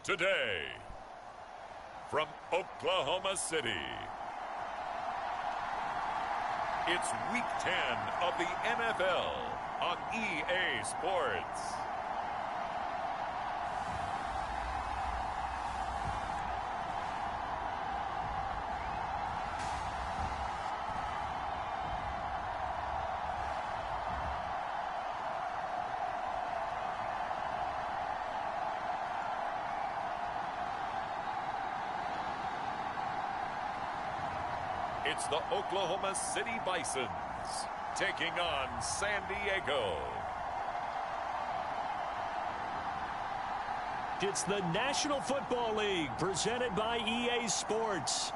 Today, from Oklahoma City, it's Week 10 of the NFL on EA Sports. It's the Oklahoma City Bisons taking on San Diego. It's the National Football League presented by EA Sports.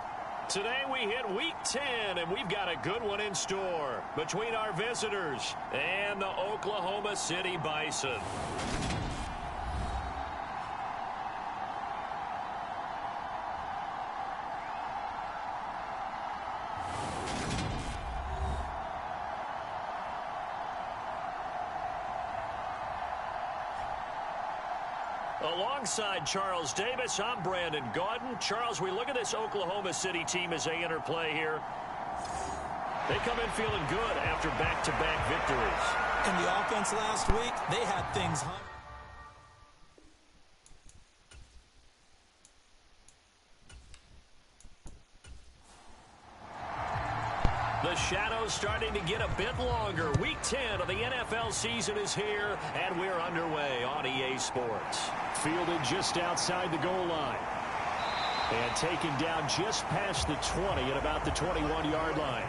Today we hit Week 10, and we've got a good one in store between our visitors and the Oklahoma City Bison. Alongside Charles Davis, I'm Brandon Gaudin. Charles, we look at this Oklahoma City team as they enter play here. They come in feeling good after back-to-back victories. In the offense last week, they had things humming. The shadow's starting to get a bit longer. Week 10 of the NFL season is here, and we're underway on EA Sports. Fielded just outside the goal line. And taken down just past the 20 at about the 21-yard line.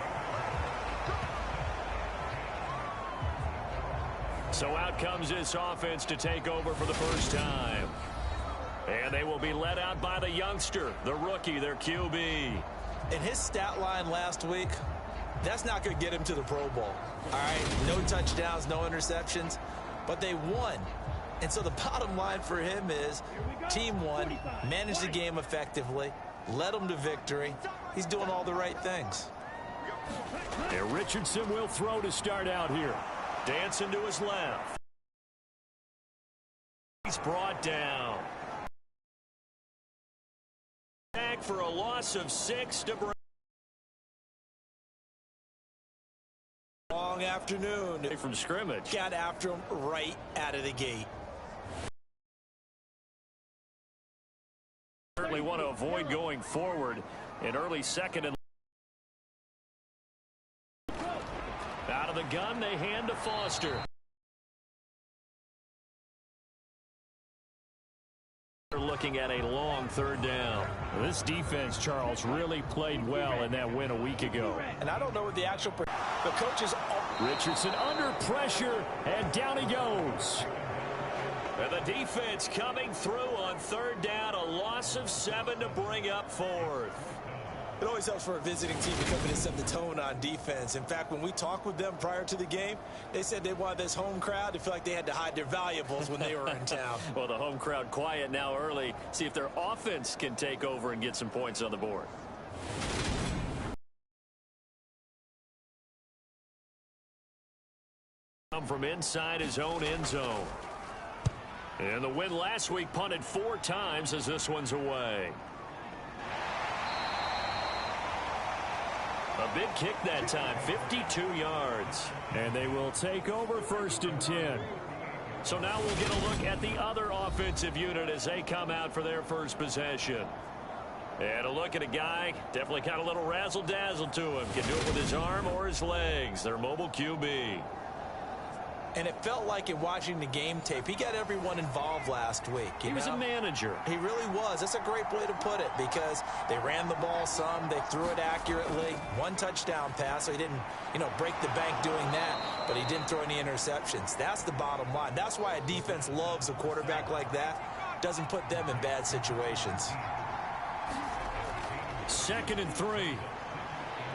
So out comes this offense to take over for the first time. And they will be led out by the youngster, the rookie, their QB. In his stat line last week, that's not going to get him to the Pro Bowl. All right, no touchdowns, no interceptions, but they won. And so the bottom line for him is team won, managed the game effectively, led them to victory. He's doing all the right things. And Richardson will throw to start out here. Dancing to his left. He's brought down. Back for a loss of 6 to break. Long afternoon. From scrimmage. Got after him right out of the gate. Certainly want to avoid going forward in early second and out of the gun, they hand to Foster. They're looking at a long third down. This defense, Charles, really played well in that win a week ago. And I don't know what the actual the coaches. Richardson under pressure, and down he goes. And the defense coming through on third down, a loss of 7 to bring up fourth. It always helps for a visiting team to come in and set the tone on defense. In fact, when we talked with them prior to the game, they said they wanted this home crowd to feel like they had to hide their valuables when they were in town. Well, the home crowd quiet now early. See if their offense can take over and get some points on the board. From inside his own end zone. And the win last week punted 4 times as this one's away. A big kick that time, 52 yards. And they will take over 1st and 10. So now we'll get a look at the other offensive unit as they come out for their first possession. And a look at a guy, definitely got a little razzle-dazzle to him. Can do it with his arm or his legs. Their mobile QB. And it felt like in watching the game tape, he got everyone involved last week. He was a manager. He really was. That's a great way to put it because they ran the ball some. They threw it accurately. 1 touchdown pass, so he didn't, break the bank doing that, but he didn't throw any interceptions. That's the bottom line. That's why a defense loves a quarterback like that. Doesn't put them in bad situations. 2nd and 3.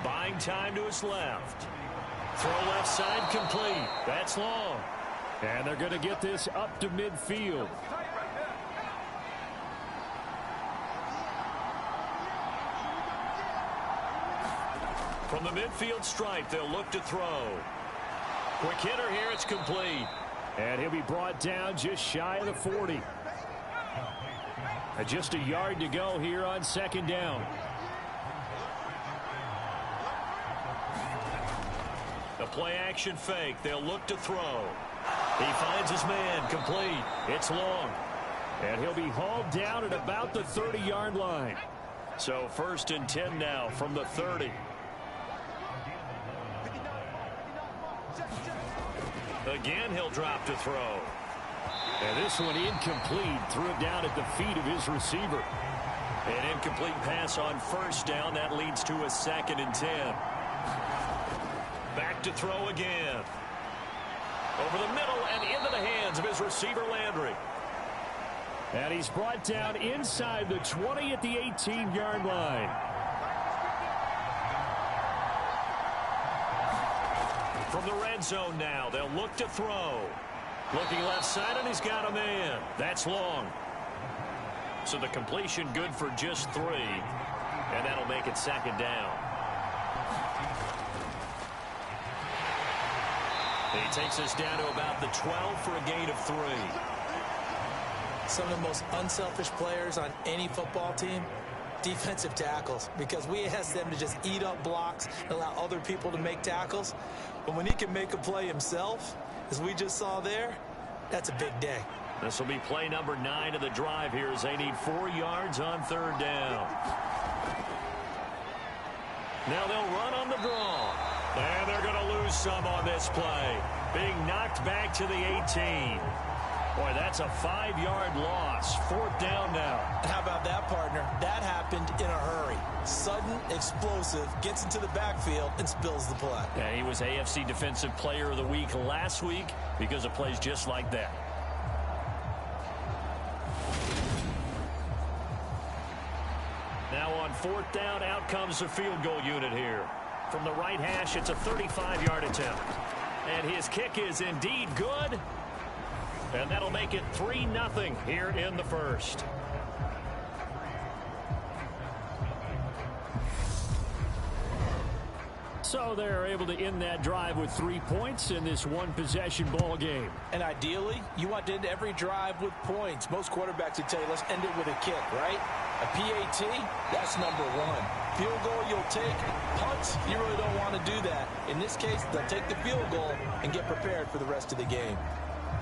Buying time to his left. Throw left side complete. That's long. And they're going to get this up to midfield. From the midfield stripe, they'll look to throw. Quick hitter here, it's complete. And he'll be brought down just shy of the 40. Just a yard to go here on second down. A play action fake. They'll look to throw. He finds his man. Complete. It's long. And he'll be hauled down at about the 30-yard line. So 1st and 10 now from the 30. Again, he'll drop to throw. And this one incomplete. Threw it down at the feet of his receiver. An incomplete pass on 1st down. That leads to a 2nd and 10. Back to throw again. Over the middle and into the hands of his receiver, Landry. And he's brought down inside the 20 at the 18-yard line. From the red zone now, they'll look to throw. Looking left side, and he's got a man. That's long. So the completion good for just 3. And that'll make it 2nd down. He takes us down to about the 12 for a gain of 3. Some of the most unselfish players on any football team, defensive tackles, because we ask them to just eat up blocks and allow other people to make tackles. But when he can make a play himself, as we just saw there, that's a big day. This will be play number 9 of the drive here as they need 4 yards on 3rd down. Now they'll run on the draw. And they're going to lose some on this play. Being knocked back to the 18. Boy, that's a 5-yard loss. 4th down now. How about that, partner? That happened in a hurry. Sudden, explosive, gets into the backfield, and spills the play. Yeah, he was AFC Defensive Player of the Week last week because of plays just like that. Now on 4th down, out comes the field goal unit here. From the right hash, it's a 35-yard attempt. And his kick is indeed good. And that'll make it 3-0 here in the 1st. So they're able to end that drive with 3 points in this one-possession ball game. And ideally, you want to end every drive with points. Most quarterbacks would tell you, let's end it with a kick, right? A PAT, that's number 1. Field goal you'll take. Punts, you really don't want to do that. In this case, they'll take the field goal and get prepared for the rest of the game.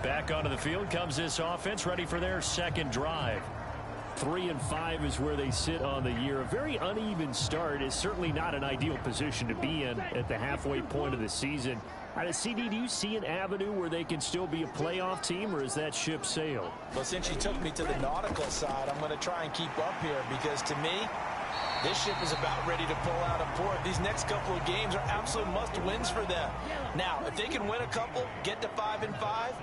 Back onto the field comes this offense, ready for their 2nd drive. 3-5 is where they sit on the year. A very uneven start is certainly not an ideal position to be in at the halfway point of the season. CD, do you see an avenue where they can still be a playoff team, or is that ship sailed? Well, since you took me to the nautical side, I'm going to try and keep up here because to me, this ship is about ready to pull out of port. These next couple of games are absolute must-wins for them. Now, if they can win a couple, get to 5-5,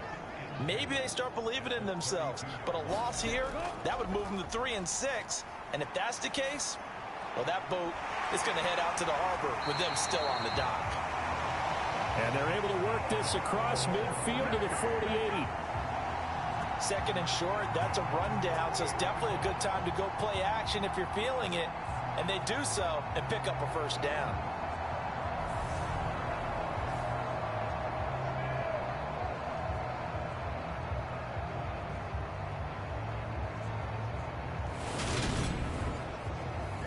maybe they start believing in themselves. But a loss here, that would move them to 3-6. And if that's the case, well, that boat is going to head out to the harbor with them still on the dock. And they're able to work this across midfield to the 48. 2nd and short, that's a rundown, so it's definitely a good time to go play action if you're feeling it. And they do so and pick up a 1st down.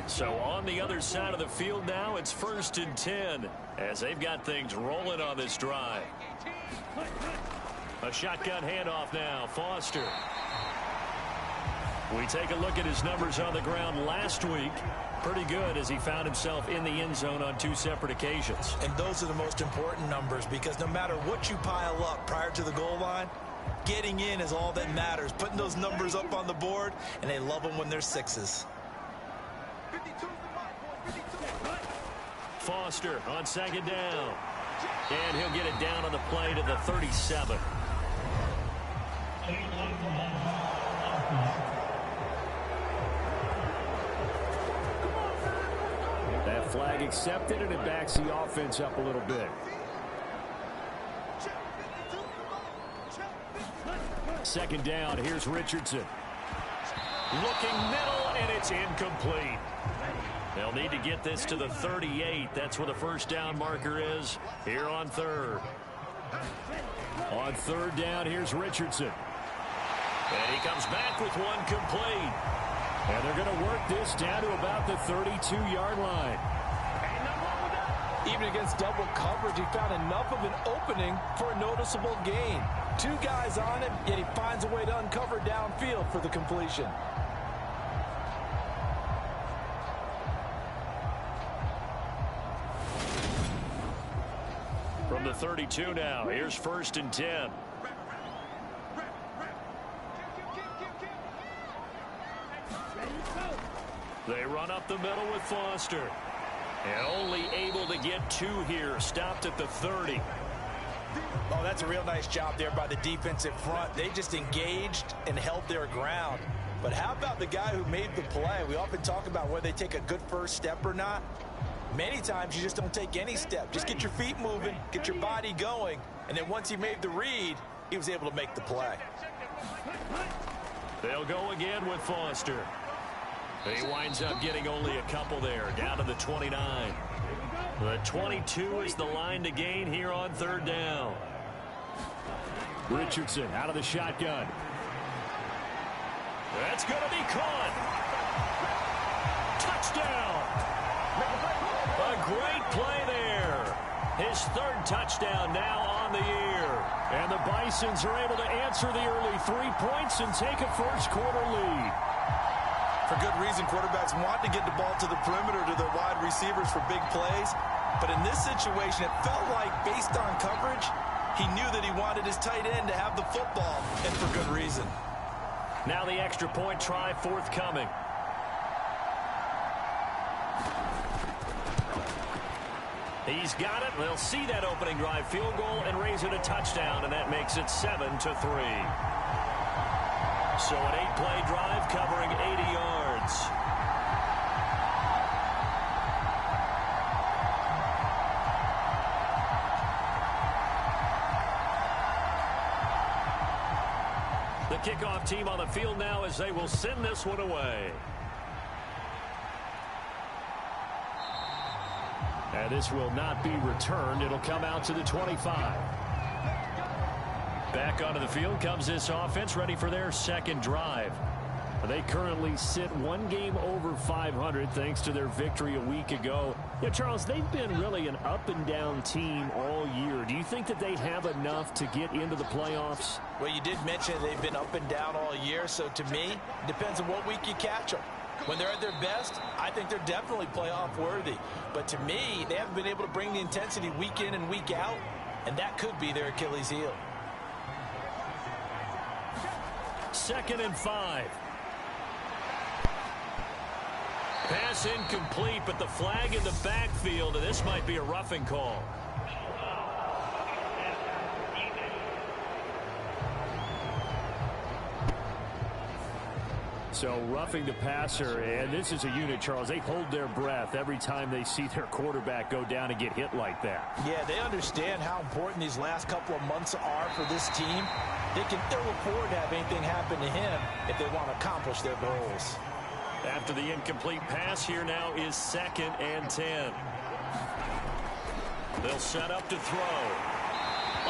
So on the other side of the field now, it's 1st and 10 as they've got things rolling on this drive. A shotgun handoff now. Foster. We take a look at his numbers on the ground last week. Pretty good as he found himself in the end zone on 2 separate occasions. And those are the most important numbers because no matter what you pile up prior to the goal line, getting in is all that matters. Putting those numbers up on the board, and they love them when they're 6s. Foster on 2nd down. And he'll get it down on the play to the 37. That flag accepted, and it backs the offense up a little bit. 2nd down. Here's Richardson. Looking middle, and it's incomplete. They'll need to get this to the 38. That's where the 1st down marker is here on 3rd. On 3rd down, here's Richardson. And he comes back with one complete. And they're going to work this down to about the 32-yard line. Even against double coverage, he found enough of an opening for a noticeable gain. 2 guys on him, yet he finds a way to uncover downfield for the completion. From the 32 now, here's 1st and 10. They run up the middle with Foster. And only able to get 2 here, stopped at the 30. Oh, that's a real nice job there by the defensive front. They just engaged and held their ground. But how about the guy who made the play? We often talk about whether they take a good first step or not. Many times you just don't take any step. Just get your feet moving, get your body going, and then once he made the read, he was able to make the play. They'll go again with Foster. He winds up getting only a couple there, down to the 29. The 22 is the line to gain here on 3rd down. Richardson out of the shotgun. That's going to be caught. Touchdown. A great play there. His 3rd touchdown now on the year. And the Bisons are able to answer the early 3 points and take a first-quarter lead. For good reason, quarterbacks want to get the ball to the perimeter to their wide receivers for big plays. But in this situation, it felt like, based on coverage, he knew that he wanted his tight end to have the football, and for good reason. Now the extra point try forthcoming. He's got it. They'll see that opening drive field goal and raise it a touchdown, and that makes it 7-3. So an 8-play drive covering 80 yards. The kickoff team on the field now as they will send this one away. And this will not be returned. It'll come out to the 25. Back onto the field comes this offense, ready for their 2nd drive. They currently sit 1 game over 500 thanks to their victory a week ago. Yeah, Charles, they've been really an up-and-down team all year. Do you think that they have enough to get into the playoffs? Well, you did mention they've been up and down all year, so to me, it depends on what week you catch them. When they're at their best, I think they're definitely playoff worthy. But to me, they haven't been able to bring the intensity week in and week out, and that could be their Achilles heel. 2nd and 5. Pass incomplete, but the flag in the backfield, and this might be a roughing call. So roughing the passer, and this is a unit, Charles. They hold their breath every time they see their quarterback go down and get hit like that. Yeah, they understand how important these last couple of months are for this team. They can ill afford to have anything happen to him if they want to accomplish their goals. After the incomplete pass, here now is 2nd and 10. They'll set up to throw.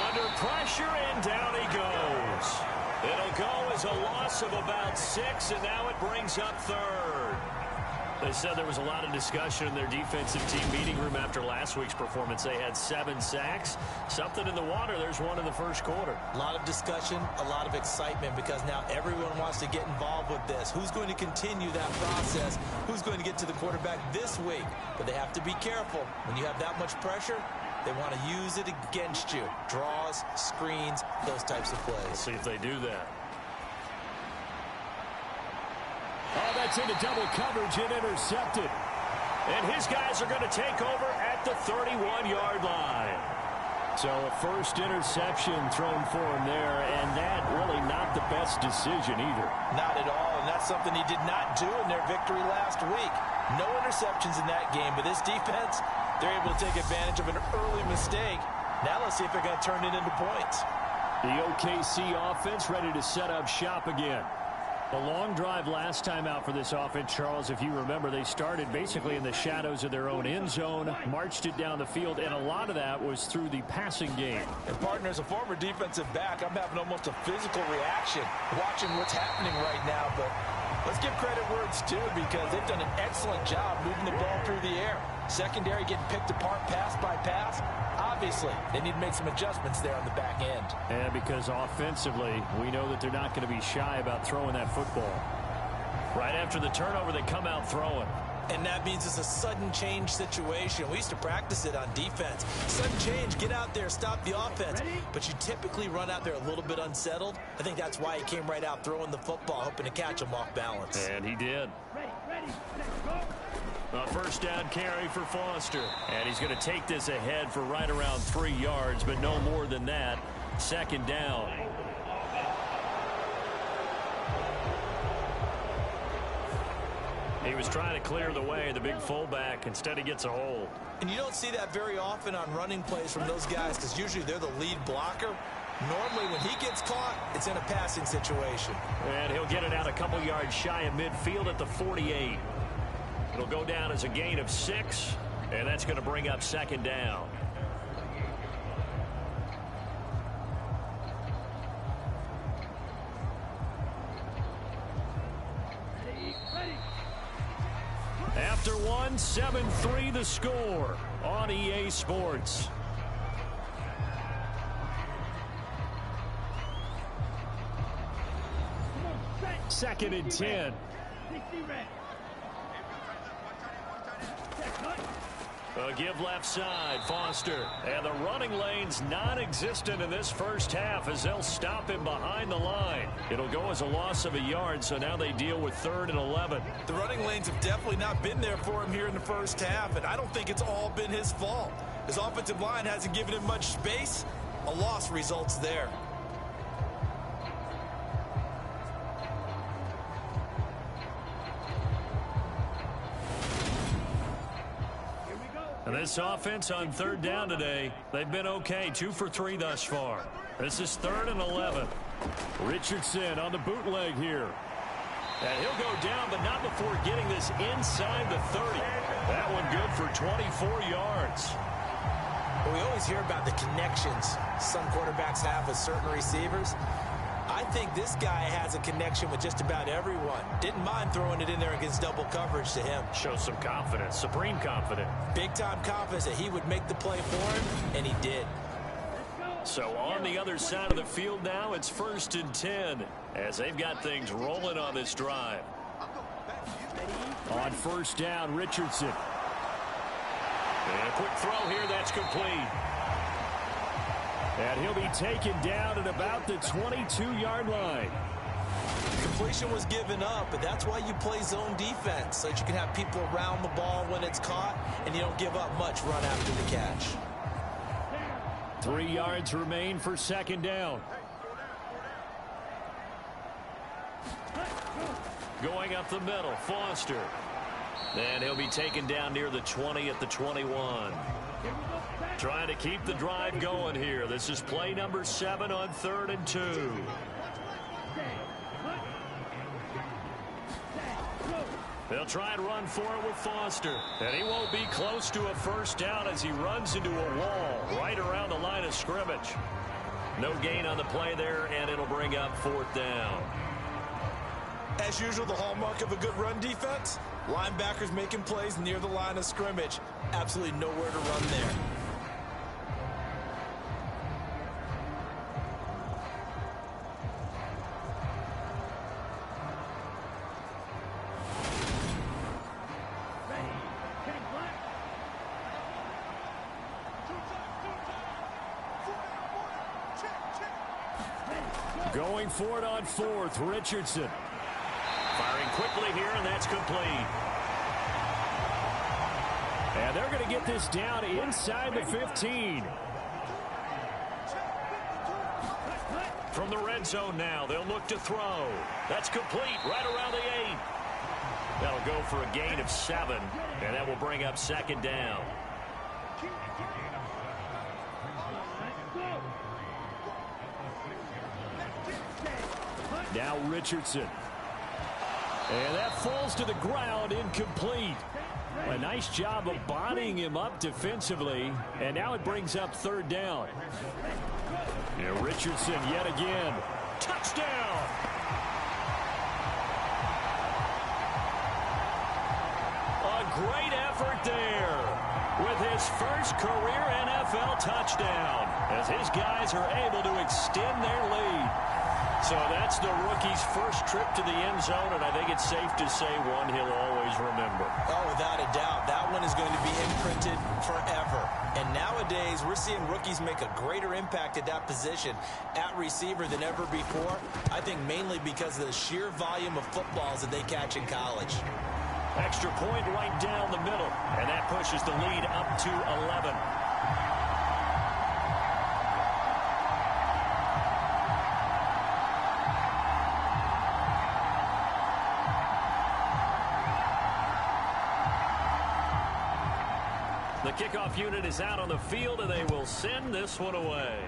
Under pressure, and down he goes. It'll go as a loss of about 6, and now it brings up 3rd. They said there was a lot of discussion in their defensive team meeting room after last week's performance. They had 7 sacks. Something in the water. There's one in the 1st quarter. A lot of discussion, a lot of excitement, because now everyone wants to get involved with this. Who's going to continue that process? Who's going to get to the quarterback this week? But they have to be careful. When you have that much pressure, they want to use it against you. Draws, screens, those types of plays. We'll see if they do that. Oh, that's into double coverage and intercepted. And his guys are going to take over at the 31-yard line. So a first interception thrown for him there, and that really not the best decision either. Not at all, and that's something he did not do in their victory last week. No interceptions in that game, but this defense, they're able to take advantage of an early mistake. Now let's see if they're going to turn it into points. The OKC offense ready to set up shop again. A long drive last time out for this offense, Charles. If you remember, they started basically in the shadows of their own end zone, marched it down the field, and a lot of that was through the passing game. And partner, as a former defensive back, I'm having almost a physical reaction watching what's happening right now. But let's give credit where it's due, because they've done an excellent job moving the ball through the air. Secondary getting picked apart pass by pass. Obviously, they need to make some adjustments there on the back end. And because offensively, we know that they're not going to be shy about throwing that football. Right after the turnover, they come out throwing. And that means it's a sudden change situation. We used to practice it on defense. Sudden change, get out there, stop the offense. But you typically run out there a little bit unsettled. I think that's why he came right out throwing the football, hoping to catch him off balance. And he did. A first down carry for Foster. And he's going to take this ahead for right around 3 yards, but no more than that. Second down. He was trying to clear the way, the big fullback. Instead, he gets a hold. And you don't see that very often on running plays from those guys, because usually they're the lead blocker. Normally, when he gets caught, it's in a passing situation. And he'll get it out a couple yards shy of midfield at the 48. It'll go down as a gain of 6, and that's going to bring up second down. After one, 7-3 the score on EA Sports. Second and 10. A give left side, Foster. And the running lane's non-existent in this first half as they'll stop him behind the line. It'll go as a loss of a yard, so now they deal with 3rd and 11. The running lanes have definitely not been there for him here in the first half, and I don't think it's all been his fault. His offensive line hasn't given him much space. A loss results there. And this offense on 3rd down today, they've been okay, 2 for 3 thus far. This is 3rd and 11. Richardson on the bootleg here. And he'll go down, but not before getting this inside the 30. That one good for 24 yards. Well, we always hear about the connections some quarterbacks have with certain receivers. I think this guy has a connection with just about everyone. Didn't mind throwing it in there against double coverage to him. Shows some confidence, supreme confidence. Big-time confidence that he would make the play for him, and he did. So on the other side of the field now, it's 1st and 10 as they've got things rolling on this drive. On 1st down, Richardson. And a quick throw here, that's complete. And he'll be taken down at about the 22-yard line. Completion was given up, but that's why you play zone defense, so that you can have people around the ball when it's caught, and you don't give up much run after the catch. 3 yards remain for second down. Going up the middle, Foster. And he'll be taken down near the 20 at the 21. Trying to keep the drive going here. This is play number 7 on 3rd and 2. They'll try and run for it with Foster. And he won't be close to a first down as he runs into a wall right around the line of scrimmage. No gain on the play there, and it'll bring up 4th down. As usual, the hallmark of a good run defense, linebackers making plays near the line of scrimmage. Absolutely nowhere to run there. Going for it on 4th, Richardson. Firing quickly here, and that's complete. And they're going to get this down inside the 15. From the red zone now, they'll look to throw. That's complete right around the 8. That'll go for a gain of 7, and that will bring up second down. Now Richardson. And that falls to the ground, incomplete. A nice job of bodying him up defensively, and now it brings up third down. And Richardson yet again. Touchdown! A great effort there with his first career NFL touchdown as his guys are able to extend their lead. So that's the rookie's first trip to the end zone, and I think it's safe to say one he'll always remember. Oh, without a doubt. That one is going to be imprinted forever. And nowadays, we're seeing rookies make a greater impact at that position at receiver than ever before. I think mainly because of the sheer volume of footballs that they catch in college. Extra point right down the middle, and that pushes the lead up to 11. The kickoff unit is out on the field, and they will send this one away.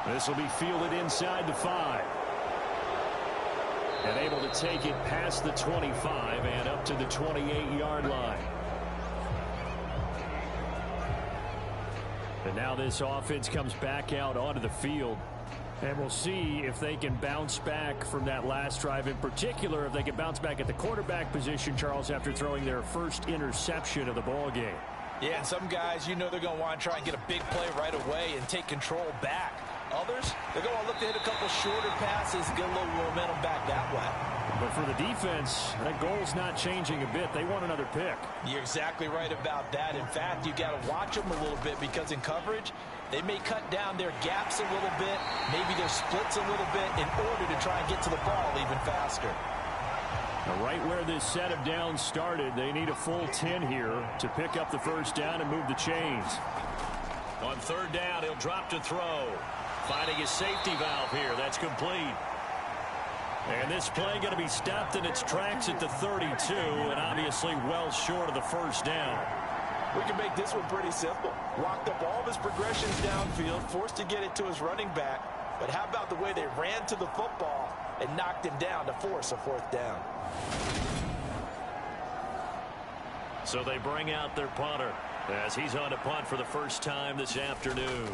This will be fielded inside the 5. And able to take it past the 25 and up to the 28-yard line. And now this offense comes back out onto the field. And we'll see if they can bounce back from that last drive. In particular, if they can bounce back at the quarterback position, Charles, after throwing their first interception of the ball game. Yeah, and some guys, you know they're going to want to try and get a big play right away and take control back. Others, they're going to look to hit a couple shorter passes, get a little momentum back that way. But for the defense, that goal's not changing a bit. They want another pick. You're exactly right about that. In fact, you got to watch them a little bit because in coverage, they may cut down their gaps a little bit, maybe their splits a little bit in order to try and get to the ball even faster. Now, right where this set of downs started, they need a full 10 here to pick up the first down and move the chains. On third down, he'll drop to throw. Finding his safety valve here. That's complete. And this play going to be stopped in its tracks at the 32, and obviously well short of the first down. We can make this one pretty simple. Locked up all of his progressions downfield, forced to get it to his running back. But how about the way they ran to the football and knocked him down to force a fourth down? So they bring out their punter as he's on to punt for the first time this afternoon.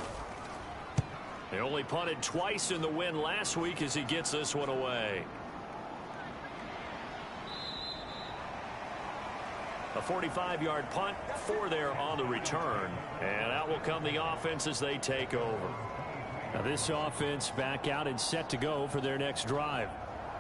They only punted twice in the win last week as he gets this one away. A 45-yard punt, 4 there on the return. And out will come the offense as they take over. Now this offense back out and set to go for their next drive.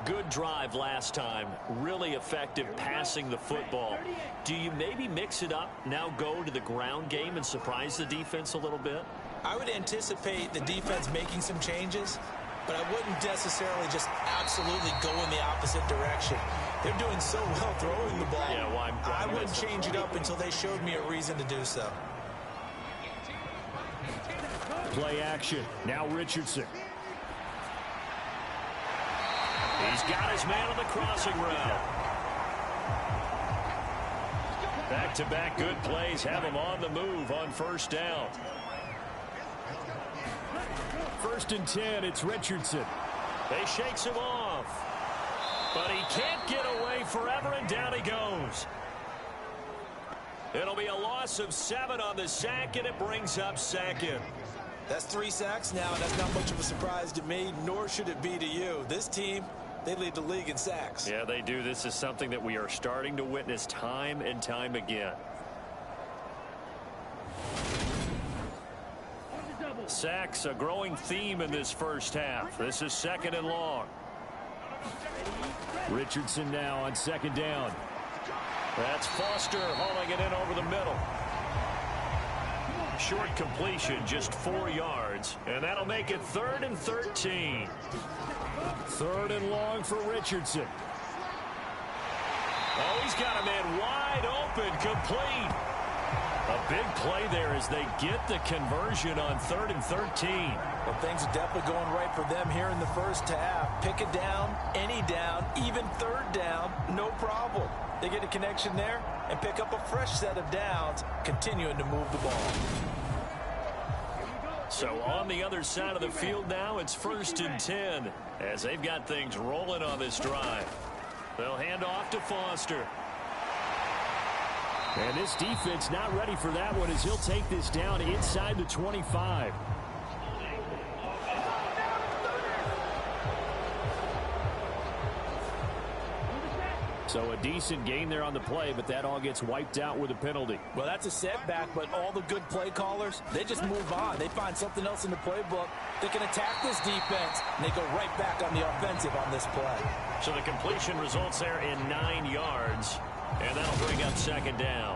Good drive last time. Really effective passing the football. Do you maybe mix it up, now go to the ground game and surprise the defense a little bit? I would anticipate the defense making some changes, but I wouldn't necessarily just absolutely go in the opposite direction. They're doing so well throwing the ball. Yeah, well, I wouldn't change it up until they showed me a reason to do so. Play action. Now Richardson. He's got his man on the crossing route. Back-to-back good plays have him on the move on first down. 1st and 10, it's Richardson. They shakes him off. But he can't get away forever, and down he goes. It'll be a loss of 7 on the sack, and it brings up second. That's 3 sacks now, and that's not much of a surprise to me, nor should it be to you. This team, they lead the league in sacks. Yeah, they do. This is something that we are starting to witness time and time again. Sacks, a growing theme in this first half. This is 2nd and long. Richardson now on 2nd down. That's Foster hauling it in over the middle. Short completion, just 4 yards. And that'll make it 3rd and 13. 3rd and long for Richardson. Oh, he's got a man wide open, complete. A big play there as they get the conversion on 3rd and 13. Well, things are definitely going right for them here in the first half. Pick it down, any down, even 3rd down, no problem. They get a connection there and pick up a fresh set of downs, continuing to move the ball. So on the other side of the field now, it's 1st and 10 as they've got things rolling on this drive. They'll hand off to Foster. And this defense not ready for that one as he'll take this down inside the 25. So a decent gain there on the play, but that all gets wiped out with a penalty. Well, that's a setback, but all the good play callers, they just move on. They find something else in the playbook. They can attack this defense, and they go right back on the offensive on this play. So the completion results there in 9 yards, and that'll bring up 2nd down.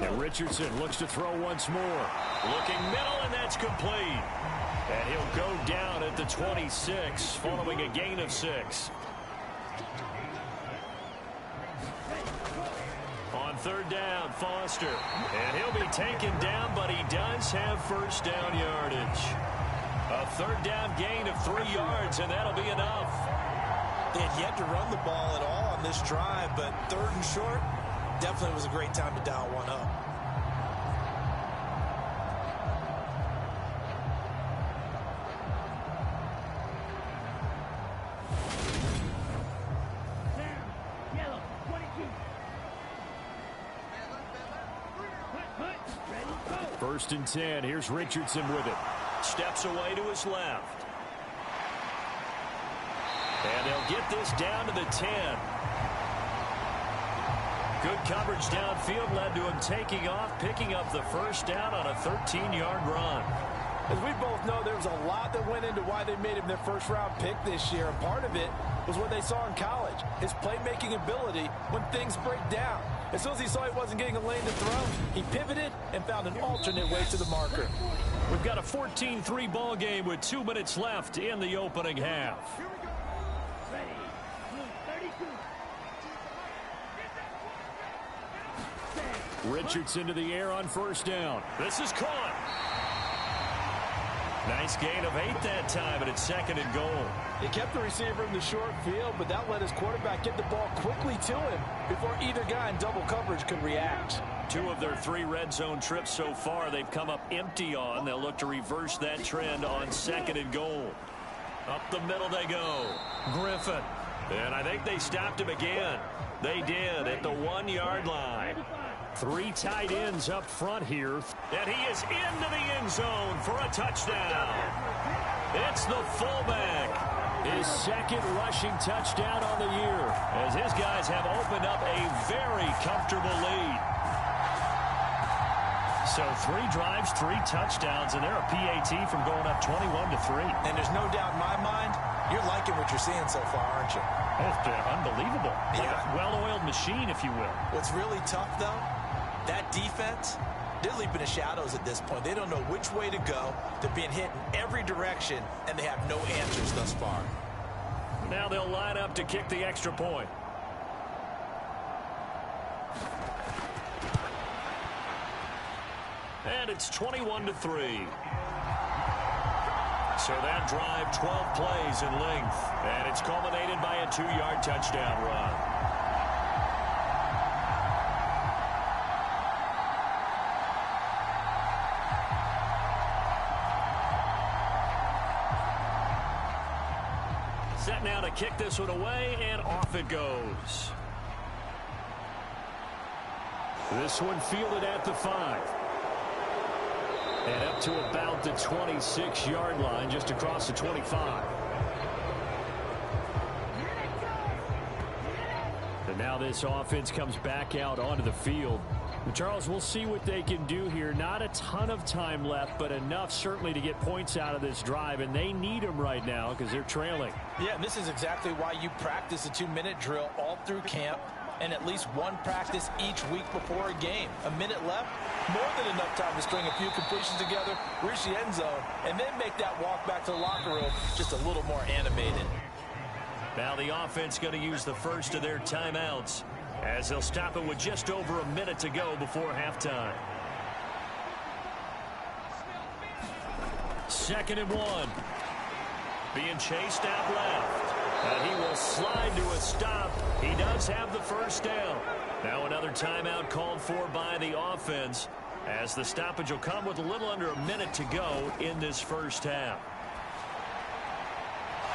And Richardson looks to throw once more. Looking middle, and that's complete. And he'll go down at the 26, following a gain of 6. On 3rd down, Foster. And he'll be taken down, but he does have 1st down yardage. A 3rd down gain of 3 yards, and that'll be enough. They had yet to run the ball at all on this drive, but 3rd and short, definitely was a great time to dial one up. First and 10. Here's Richardson with it. Steps away to his left. And they'll get this down to the 10. Good coverage downfield led to him taking off, picking up the 1st down on a 13-yard run. As we both know, there was a lot that went into why they made him their first-round pick this year, and part of it was what they saw in college, his playmaking ability when things break down. As soon as he saw he wasn't getting a lane to throw, he pivoted and found an alternate way to the marker. We've got a 14-3 ball game with 2 minutes left in the opening half. Richardson to the air on 1st down. This is caught. Nice gain of 8 that time, and it's 2nd and goal. He kept the receiver in the short field, but that let his quarterback get the ball quickly to him before either guy in double coverage could react. 2 of their 3 red zone trips so far they've come up empty on. They'll look to reverse that trend on 2nd and goal. Up the middle they go. Griffin. And I think they stopped him again. They did at the 1-yard line. 3 tight ends up front here. And he is into the end zone for a touchdown. It's the fullback. His 2nd rushing touchdown on the year as his guys have opened up a very comfortable lead. So 3 drives, 3 touchdowns, and they're a PAT from going up 21-3. And there's no doubt in my mind, you're liking what you're seeing so far, aren't you? It's unbelievable. Yeah. Like a well-oiled machine, if you will. What's really tough, though, that defense, they're leaping the shadows at this point. They don't know which way to go. They're being hit in every direction, and they have no answers thus far. Now they'll line up to kick the extra point. And it's 21-3. So that drive, 12 plays in length. And it's culminated by a 2-yard touchdown run. Set now to kick this one away, and off it goes. This one fielded at the 5. And up to about the 26-yard line, just across the 25. And now this offense comes back out onto the field. And Charles, we'll see what they can do here. Not a ton of time left, but enough certainly to get points out of this drive. And they need them right now because they're trailing. Yeah, and this is exactly why you practice a 2-minute drill all through camp and at least one practice each week before a game. A minute left, more than enough time to string a few completions together, reach the end zone, and then make that walk back to the locker room just a little more animated. Now the offense going to use the first of their timeouts as they'll stop it with just over a minute to go before halftime. 2nd and 1. Being chased out left. And he will slide to a stop. He does have the first down. Now another timeout called for by the offense, as the stoppage will come with a little under a minute to go in this first half.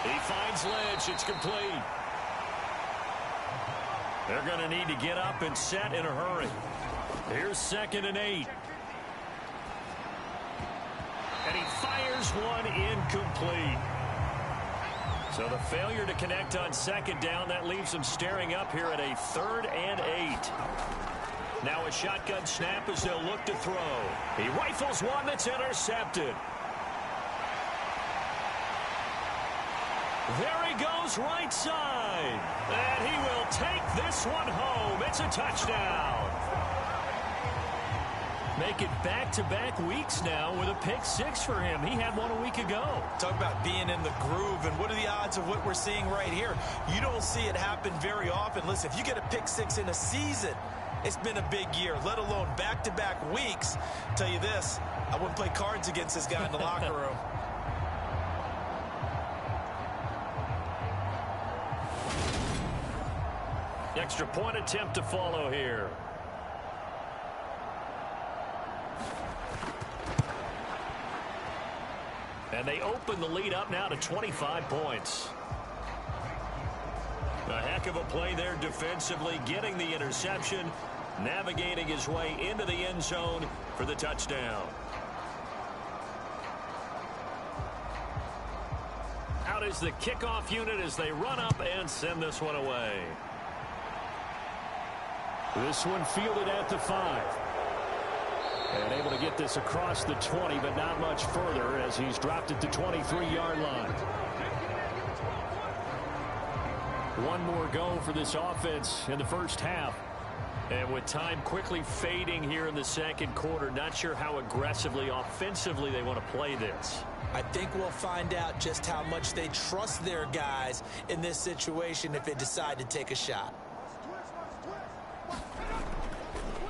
He finds Lynch. It's complete. They're going to need to get up and set in a hurry. Here's 2nd and 8. And he fires one incomplete. So the failure to connect on 2nd down, that leaves him staring up here at a 3rd and 8. Now a shotgun snap as they'll look to throw. He rifles one that's intercepted. There he goes right side. And he will take this one home. It's a touchdown. Make it back-to-back weeks now with a pick 6 for him. He had one a week ago. Talk about being in the groove, and what are the odds of what we're seeing right here? You don't see it happen very often. Listen, if you get a pick 6 in a season, it's been a big year, let alone back-to-back weeks. Tell you this, I wouldn't play cards against this guy in the locker room. Extra point attempt to follow here. And they open the lead up now to 25 points. A heck of a play there defensively, getting the interception, navigating his way into the end zone for the touchdown. Out is the kickoff unit as they run up and send this one away. This one fielded at the 5. And able to get this across the 20, but not much further as he's dropped at the 23-yard line. One more go for this offense in the first half. And with time quickly fading here in the second quarter, not sure how aggressively, offensively they want to play this. I think we'll find out just how much they trust their guys in this situation if they decide to take a shot.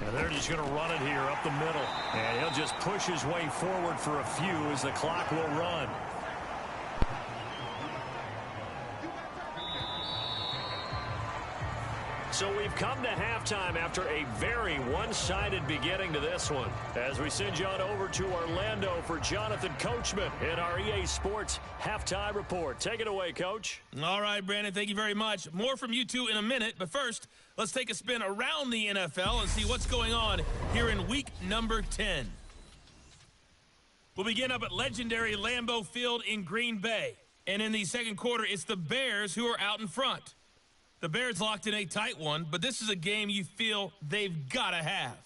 And they're just going to run it here up the middle. And he'll just push his way forward for a few as the clock will run. So we've come to halftime after a very one-sided beginning to this one. As we send you on over to Orlando for Jonathan Coachman in our EA Sports Halftime Report. Take it away, Coach. All right, Brandon, thank you very much. More from you two in a minute, but first, let's take a spin around the NFL and see what's going on here in week number 10. We'll begin up at legendary Lambeau Field in Green Bay. And in the second quarter, it's the Bears who are out in front. The Bears locked in a tight one, but this is a game you feel they've got to have.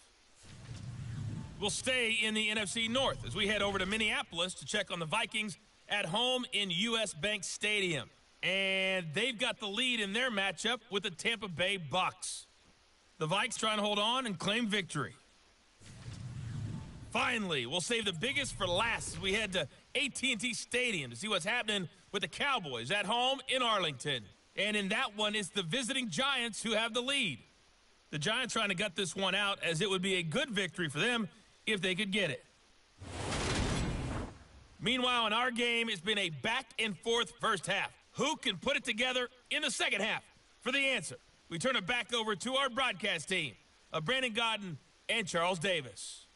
We'll stay in the NFC North as we head over to Minneapolis to check on the Vikings at home in U.S. Bank Stadium. And they've got the lead in their matchup with the Tampa Bay Bucks. The Vikes trying to hold on and claim victory. Finally, we'll save the biggest for last as we head to AT&T Stadium to see what's happening with the Cowboys at home in Arlington. And in that one, it's the visiting Giants who have the lead. The Giants trying to gut this one out as it would be a good victory for them if they could get it. Meanwhile, in our game, it's been a back-and-forth first half. Who can put it together in the second half? For the answer, we turn it back over to our broadcast team of Brandon Godden and Charles Davis.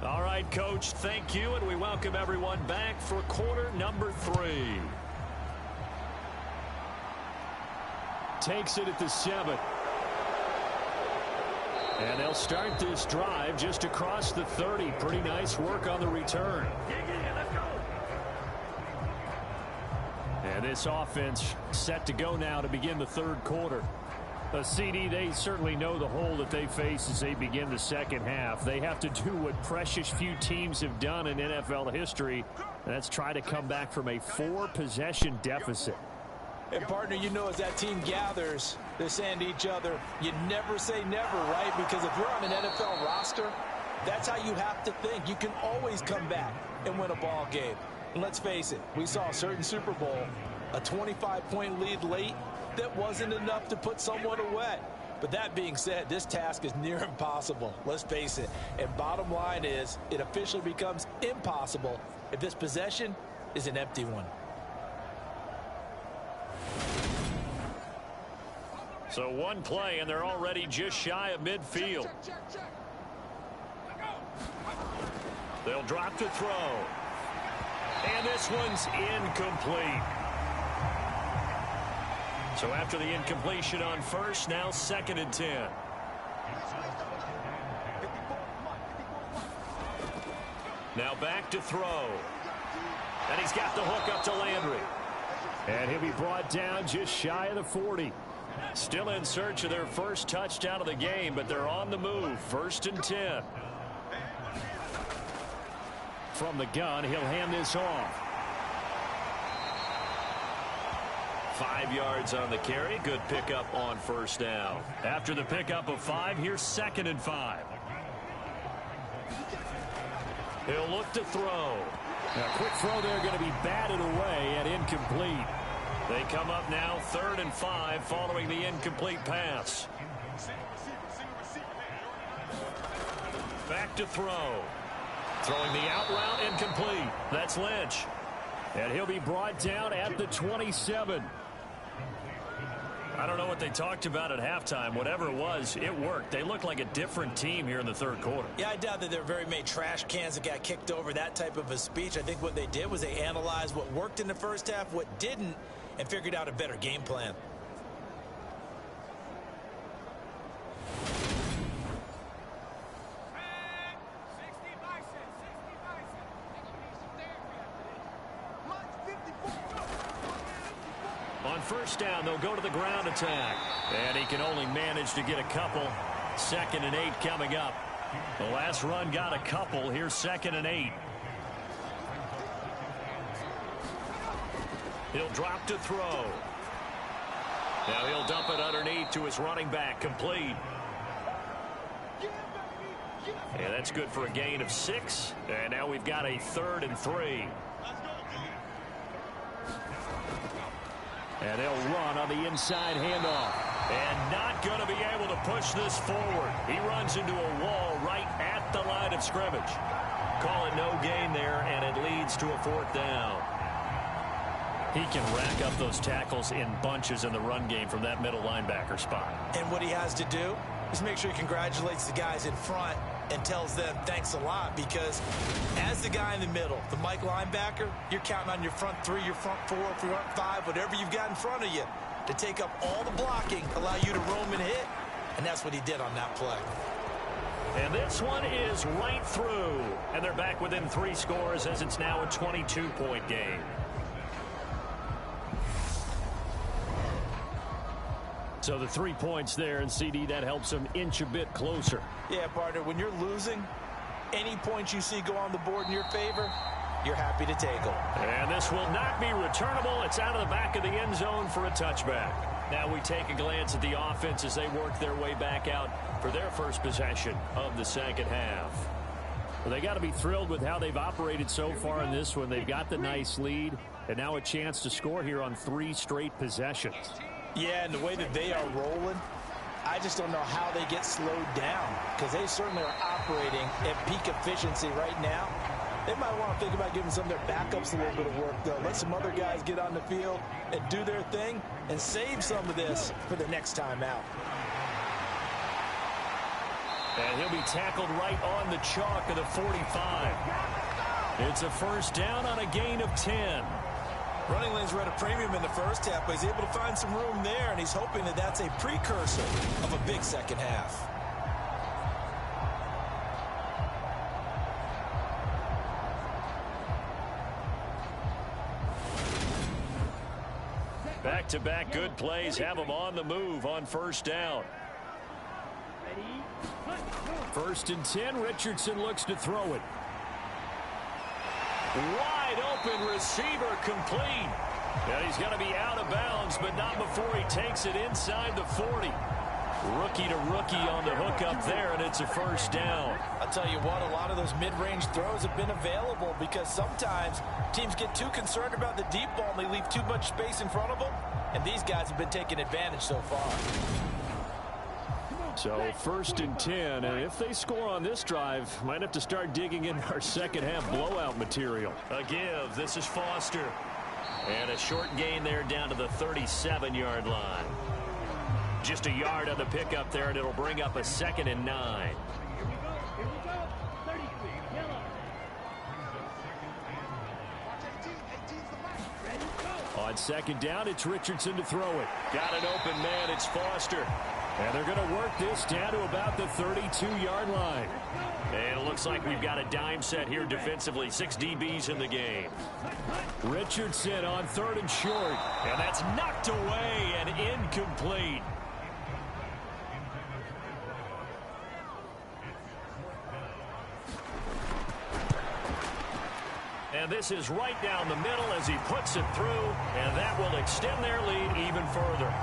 All right, Coach, thank you, and we welcome everyone back for quarter number 3. Takes it at the 7. And they'll start this drive just across the 30. Pretty nice work on the return. And this offense set to go now to begin the third quarter. CD, they certainly know the hole that they face as they begin the second half. They have to do what precious few teams have done in NFL history, and that's try to come back from a 4-possession deficit. And, partner, you know, as that team gathers, they're saying to each other, you never say never, right? Because if you're on an NFL roster, that's how you have to think. You can always come back and win a ball game. And let's face it, we saw a certain Super Bowl, a 25-point lead late, that wasn't enough to put someone away. But that being said, this task is near impossible. Let's face it. And bottom line is, it officially becomes impossible if this possession is an empty one. So one play, and they're already just shy of midfield. They'll drop to throw. And this one's incomplete. So after the incompletion on first, now 2nd and 10. Now back to throw. And he's got the hook up to Landry. And he'll be brought down just shy of the 40. Still in search of their first touchdown of the game, but they're on the move. 1st and 10. From the gun, he'll hand this off. 5 yards on the carry. Good pickup on first down. After the pickup of 5, here's 2nd and 5. He'll look to throw. Now, quick throw there, going to be batted away and incomplete. They come up now 3rd and 5 following the incomplete pass. Back to throw. Throwing the out route, incomplete. That's Lynch. And he'll be brought down at the 27. I don't know what they talked about at halftime. Whatever it was, it worked. They look like a different team here in the 3rd quarter. Yeah, I doubt that there are very many trash cans that got kicked over, that type of a speech. I think what they did was they analyzed what worked in the first half, what didn't, and figured out a better game plan. On first down, they'll go to the ground attack. And he can only manage to get a couple. 2nd and 8 coming up. The last run got a couple. Here's 2nd and 8. He'll drop to throw. Now he'll dump it underneath to his running back. Complete. Yeah, that's good for a gain of 6. And now we've got a 3rd and 3. And they'll run on the inside handoff. And not going to be able to push this forward. He runs into a wall right at the line of scrimmage. Call it no gain there, and it leads to a 4th down. He can rack up those tackles in bunches in the run game from that middle linebacker spot. And what he has to do is make sure he congratulates the guys in front and tells them thanks a lot, because as the guy in the middle, the Mike linebacker, you're counting on your front 3, your front 4, front 5, whatever you've got in front of you to take up all the blocking, allow you to roam and hit, and that's what he did on that play. And this one is right through, and they're back within 3 scores as it's now a 22-point game. So the 3 points there, and CD, that helps them inch a bit closer. Yeah, partner, when you're losing, any points you see go on the board in your favor, you're happy to take them. And this will not be returnable. It's out of the back of the end zone for a touchback. Now we take a glance at the offense as they work their way back out for their first possession of the 2nd half. Well, they got to be thrilled with how they've operated so far in this one. They've got the nice lead, and now a chance to score here on 3 straight possessions. Yeah, and the way that they are rolling, I just don't know how they get slowed down, because they certainly are operating at peak efficiency right now. They might want to think about giving some of their backups a little bit of work, though. Let some other guys get on the field and do their thing and save some of this for the next time out. And he'll be tackled right on the chalk of the 45. It's a 1st down on a gain of 10. Running lanes were at a premium in the first half, but he's able to find some room there, and he's hoping that that's a precursor of a big 2nd half. Back-to-back good plays have them on the move on 1st down. 1st and 10, Richardson looks to throw it. Wide open receiver, complete. And he's going to be out of bounds, but not before he takes it inside the 40. Rookie to rookie on the hook up there, and it's a 1st down. I'll tell you what, a lot of those mid-range throws have been available, because sometimes teams get too concerned about the deep ball and they leave too much space in front of them, and these guys have been taking advantage so far. So 1st and 10, and if they score on this drive, might have to start digging in our second half blowout material. A give. This is Foster. And a short gain there down to the 37-yard line. Just a yard on the pickup there, and it'll bring up a 2nd and 9. On 2nd down, it's Richardson to throw it. Got an open man, it's Foster. And they're going to work this down to about the 32-yard line. And it looks like we've got a dime set here defensively. 6 DBs in the game. Richardson on 3rd and short. And that's knocked away and incomplete. And this is right down the middle as he puts it through. And that will extend their lead even further.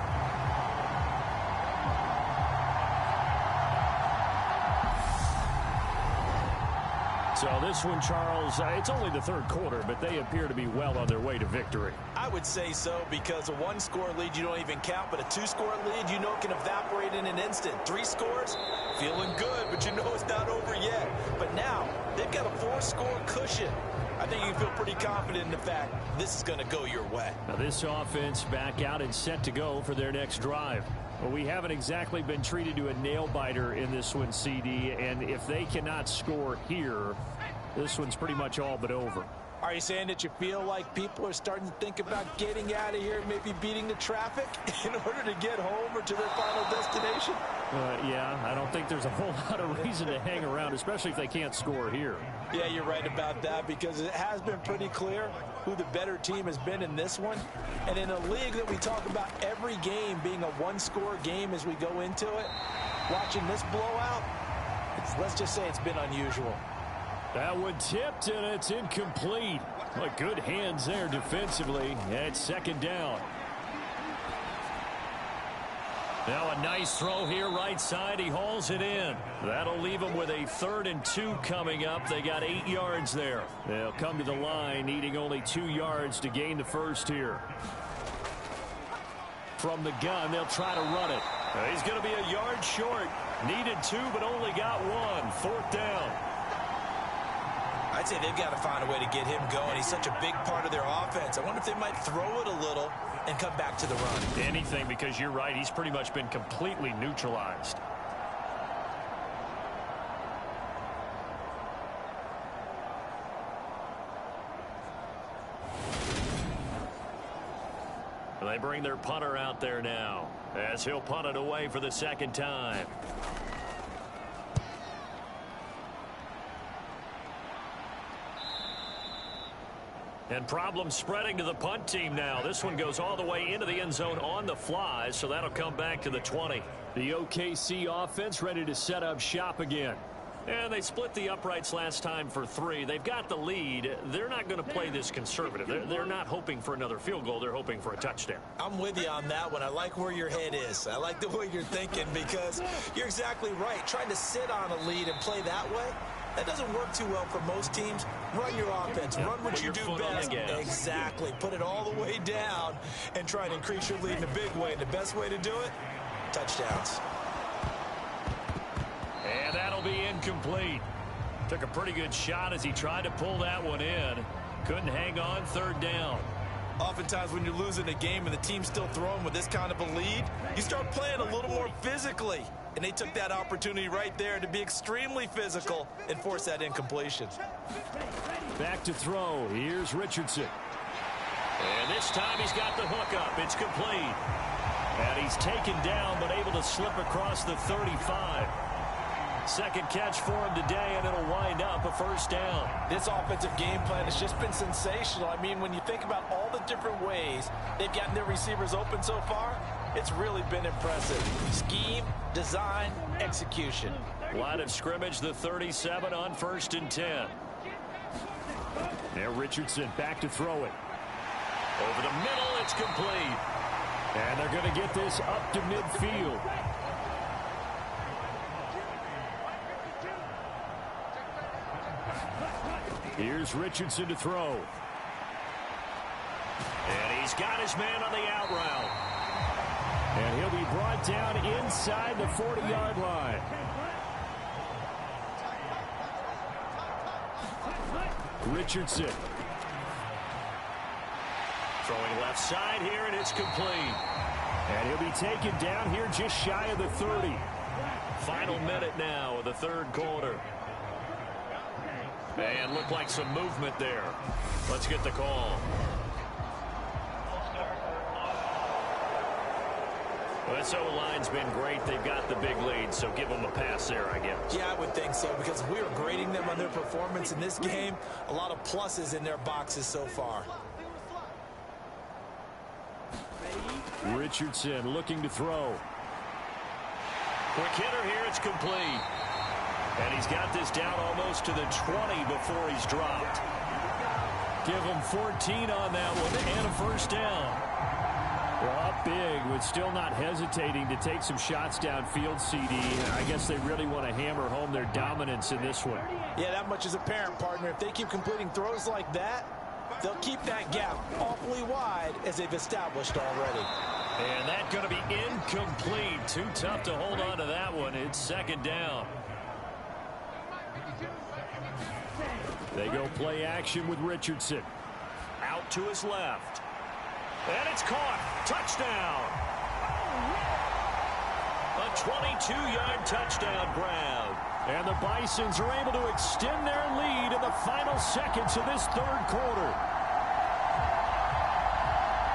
So this one, Charles, it's only the 3rd quarter, but they appear to be well on their way to victory. I would say so, because a 1-score lead you don't even count, but a 2-score lead you know can evaporate in an instant. 3 scores, feeling good, but you know it's not over yet. But now they've got a 4-score cushion. I think you can feel pretty confident in the fact this is going to go your way. Now this offense back out and set to go for their next drive. Well, we haven't exactly been treated to a nail-biter in this one, CD, and if they cannot score here, this one's pretty much all but over. Are you saying that you feel like people are starting to think about getting out of here, maybe beating the traffic in order to get home or to their final destination? Yeah, I don't think there's a whole lot of reason to hang around, especially if they can't score here. Yeah, you're right about that, because it has been pretty clear who the better team has been in this one. And in a league that we talk about every game being a 1-score game as we go into it, watching this blowout, let's just say it's been unusual. That one tipped, and it's incomplete. Well, good hands there defensively. And it's 2nd down. Now a nice throw here right side. He hauls it in. That'll leave them with a 3rd and 2 coming up. They got 8 yards there. They'll come to the line needing only 2 yards to gain the first here. From the gun, they'll try to run it. He's going to be a yard short. Needed 2, but only got 1. 4th down. I'd say they've got to find a way to get him going. He's such a big part of their offense. I wonder if they might throw it a little and come back to the run. Anything, because you're right. He's pretty much been completely neutralized. They bring their punter out there now as he'll punt it away for the 2nd time. And problems spreading to the punt team now. This one goes all the way into the end zone on the fly, so that'll come back to the 20. The OKC offense ready to set up shop again. And they split the uprights last time for 3. They've got the lead. They're not going to play this conservative. They're not hoping for another field goal. They're hoping for a touchdown. I'm with you on that one. I like where your head is. I like the way you're thinking, because you're exactly right. Trying to sit on a lead and play that way, that doesn't work too well for most teams. Run your offense. Run what you do best. Exactly. Put it all the way down and try and increase your lead in a big way. And the best way to do it, touchdowns. And that'll be incomplete. Took a pretty good shot as he tried to pull that one in. Couldn't hang on. 3rd down. Oftentimes when you're losing a game and the team's still throwing with this kind of a lead, you start playing a little more physically. And they took that opportunity right there to be extremely physical and force that incompletion. Back to throw. Here's Richardson. And this time he's got the hook up. It's complete. And he's taken down but able to slip across the 35. 2nd catch for him today, and it'll wind up a 1st down. This offensive game plan has just been sensational. I mean, when you think about all the different ways they've gotten their receivers open so far, it's really been impressive. Scheme, design, execution. Line of scrimmage, the 37 on 1st and 10. Now Richardson back to throw it. Over the middle, it's complete. And they're going to get this up to midfield. Here's Richardson to throw. And he's got his man on the out route. And he'll be brought down inside the 40-yard line. Richardson. Throwing left side here, and it's complete. And he'll be taken down here just shy of the 30. Final minute now of the third quarter. And looked like some movement there. Let's get the call. Well, this O-line's been great. They've got the big lead, so give them a pass there, I guess. Yeah, I would think so, because we are grading them on their performance in this game. A lot of pluses in their boxes so far. Richardson looking to throw. Quick hitter here, it's complete. And he's got this down almost to the 20 before he's dropped. Give him 14 on that one and a first down. Well, up big, but still not hesitating to take some shots downfield, CD. I guess they really want to hammer home their dominance in this one. Yeah, that much is apparent, partner. If they keep completing throws like that, they'll keep that gap awfully wide as they've established already. And that's going to be incomplete. Too tough to hold on to that one. It's second down. They go play action with Richardson. Out to his left. And it's caught. Touchdown. A 22-yard touchdown grab. And the Bisons are able to extend their lead in the final seconds of this third quarter.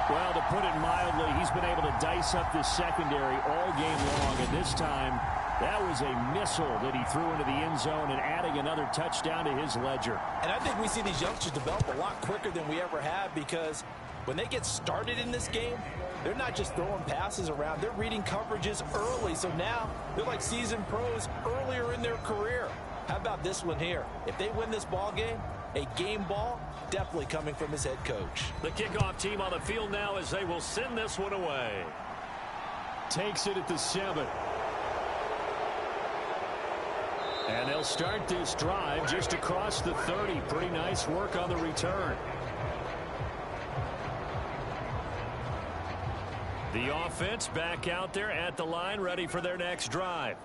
Well, to put it mildly, he's been able to dice up this secondary all game long. And this time, that was a missile that he threw into the end zone and adding another touchdown to his ledger. And I think we see these youngsters develop a lot quicker than we ever have, because when they get started in this game, they're not just throwing passes around. They're reading coverages early. So now they're like seasoned pros earlier in their career. How about this one here? If they win this ball game, a game ball definitely coming from his head coach. The kickoff team on the field now as they will send this one away. Takes it at the 7. And they'll start this drive just across the 30. Pretty nice work on the return. The offense back out there at the line, ready for their next drive.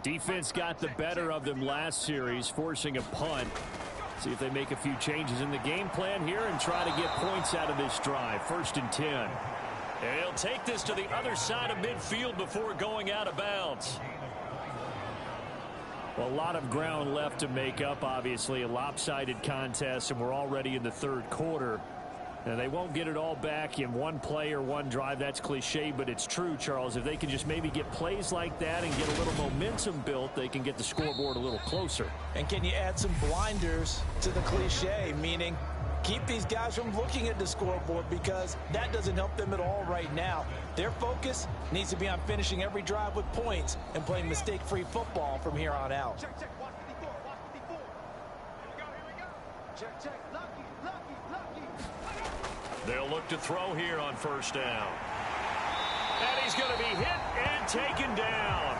Defense got the better of them last series, forcing a punt. See if they make a few changes in the game plan here and try to get points out of this drive. 1st and 10. And he'll take this to the other side of midfield before going out of bounds. Well, a lot of ground left to make up, obviously. A lopsided contest, and we're already in the third quarter. And they won't get it all back in one play or one drive. That's cliche, but it's true, Charles. If they can just maybe get plays like that and get a little momentum built, they can get the scoreboard a little closer. And can you add some blinders to the cliche, meaning keep these guys from looking at the scoreboard, because that doesn't help them at all right now. Their focus needs to be on finishing every drive with points and playing mistake-free football from here on out. They'll look to throw here on 1st down. And he's going to be hit and taken down.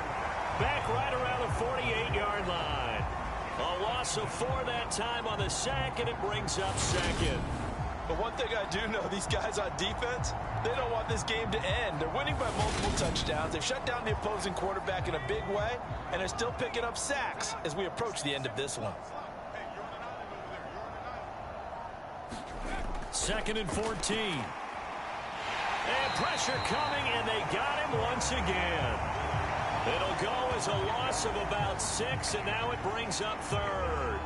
Back right around the 48-yard line. A loss of 4 that time on the sack, and it brings up 2nd. But one thing I do know, these guys on defense, they don't want this game to end. They're winning by multiple touchdowns. They've shut down the opposing quarterback in a big way, and they're still picking up sacks as we approach the end of this one. 2nd and 14. And pressure coming, and they got him once again. It'll go as a loss of about 6, and now it brings up 3rd.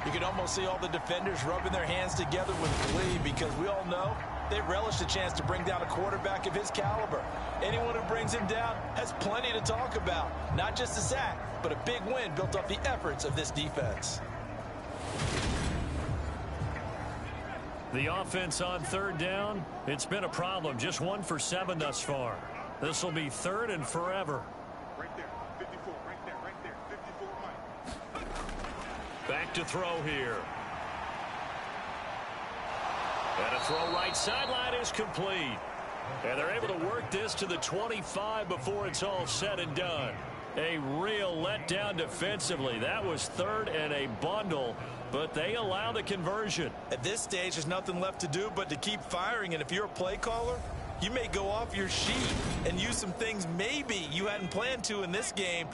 You can almost see all the defenders rubbing their hands together with glee, because we all know they relish the chance to bring down a quarterback of his caliber. Anyone who brings him down has plenty to talk about. Not just a sack, but a big win built off the efforts of this defense. The offense on 3rd down, it's been a problem. Just 1 for 7 thus far. This will be 3rd and forever. Right there, 54, right there, 54, Mike. Back to throw here. And a throw right sideline is complete. And they're able to work this to the 25 before it's all said and done. A real letdown defensively. That was 3rd and a bundle, but they allow the conversion. At this stage, there's nothing left to do but to keep firing, and if you're a play caller, You may go off your sheet and use some things maybe you hadn't planned to in this game.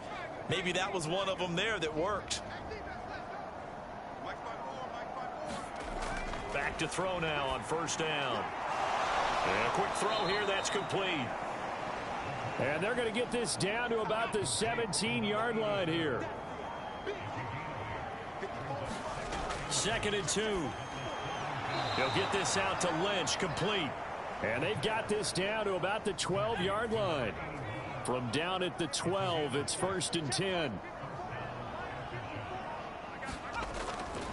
Maybe that was one of them there that worked. Back to throw now on first down. And a quick throw here, that's complete. And they're going to get this down to about the 17-yard line here. 2nd and 2. He'll get this out to Lynch, complete. And they've got this down to about the 12-yard line. From down at the 12, it's 1st and 10.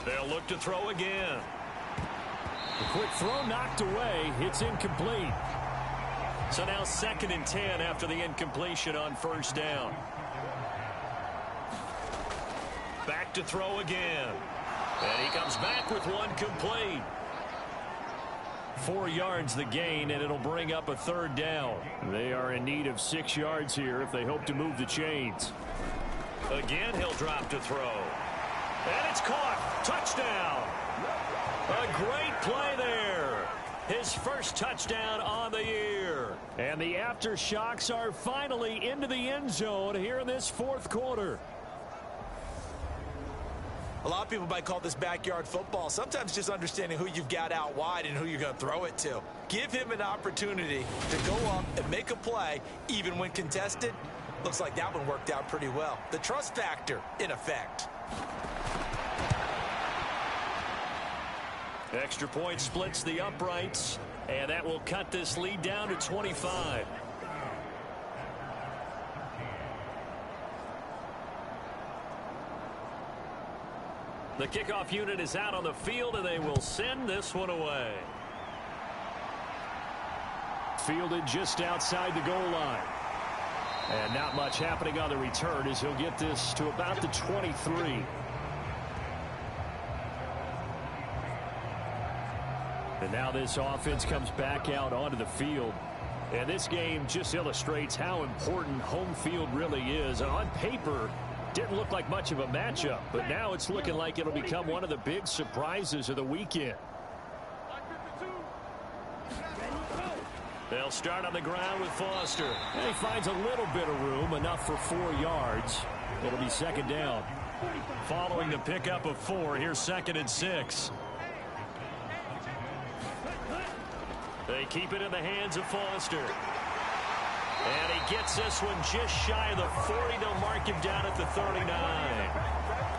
They'll look to throw again. The quick throw knocked away. It's incomplete. So now 2nd and 10 after the incompletion on first down. Back to throw again. And he comes back with one complete. 4 yards the gain, and it'll bring up a 3rd down. They are in need of 6 yards here if they hope to move the chains. Again, he'll drop to throw. And it's caught. Touchdown. A great play there. His first touchdown on the year. And the aftershocks are finally into the end zone here in this 4th quarter. A lot of people might call this backyard football. Sometimes just understanding who you've got out wide and who you're going to throw it to. Give him an opportunity to go up and make a play, even when contested. Looks like that one worked out pretty well. The trust factor in effect. Extra point splits the uprights, and that will cut this lead down to 25. The kickoff unit is out on the field, and they will send this one away. Fielded just outside the goal line. And not much happening on the return as he'll get this to about the 23. And now this offense comes back out onto the field. And this game just illustrates how important home field really is. On paper, didn't look like much of a matchup, but now it's looking like it'll become one of the big surprises of the weekend. They'll start on the ground with Foster. And he finds a little bit of room, enough for 4 yards. It'll be 2nd down. Following the pickup of 4, here's 2nd and 6. They keep it in the hands of Foster. And he gets this one just shy of the 40. They'll mark him down at the 39.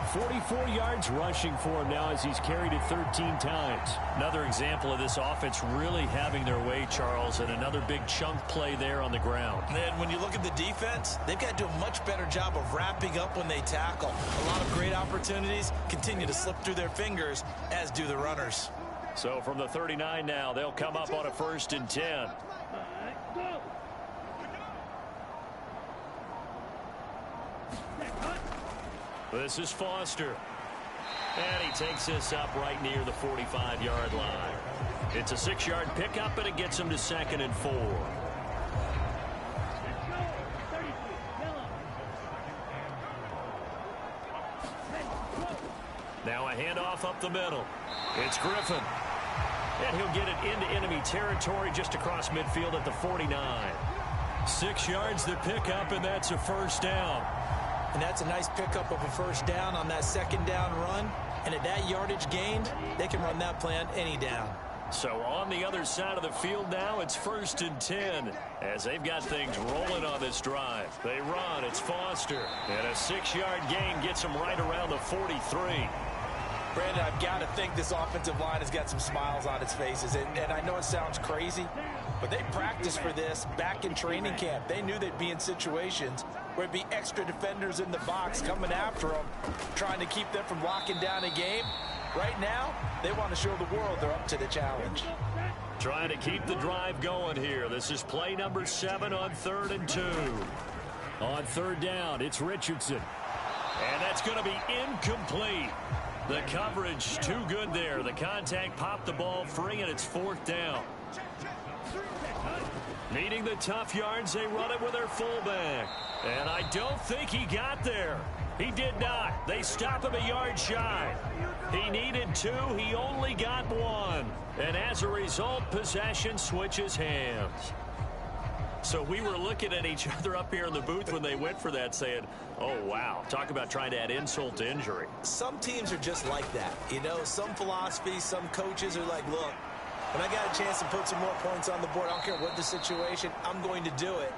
44 yards rushing for him now as he's carried it 13 times. Another example of this offense really having their way, Charles, and another big chunk play there on the ground. And when you look at the defense, they've got to do a much better job of wrapping up when they tackle. A lot of great opportunities continue to slip through their fingers, as do the runners. So from the 39 now, they'll come up on a 1st and 10. This is Foster. And he takes this up right near the 45-yard line. It's a 6-yard pickup, and it gets him to 2nd and 4. Now a handoff up the middle. It's Griffin. And he'll get it into enemy territory just across midfield at the 49. 6 yards to pick up, and that's a 1st down. And that's a nice pickup of a 1st down on that 2nd down run. And at that yardage gained, they can run that play on any down. So on the other side of the field now, it's 1st and 10 as they've got things rolling on this drive. They run. It's Foster. And a 6-yard gain gets them right around the 43. Brandon, I've got to think this offensive line has got some smiles on its faces. And I know it sounds crazy, but they practiced for this back in training camp. They knew they'd be in situations where it'd be extra defenders in the box coming after them, trying to keep them from locking down a game. Right now, they want to show the world they're up to the challenge. Trying to keep the drive going here. This is play number 7 on 3rd and 2. On 3rd down, it's Richardson. And that's going to be incomplete. The coverage too good there. The contact popped the ball free, and it's 4th down. Needing the tough yards, they run it with their fullback. And I don't think he got there. He did not. They stop him a yard shy. He needed 2. He only got 1. And as a result, possession switches hands. So we were looking at each other up here in the booth when they went for that saying, oh, wow, talk about trying to add insult to injury. Some teams are just like that. You know, some philosophies, some coaches are like, look, when I got a chance to put some more points on the board, I don't care what the situation, I'm going to do it.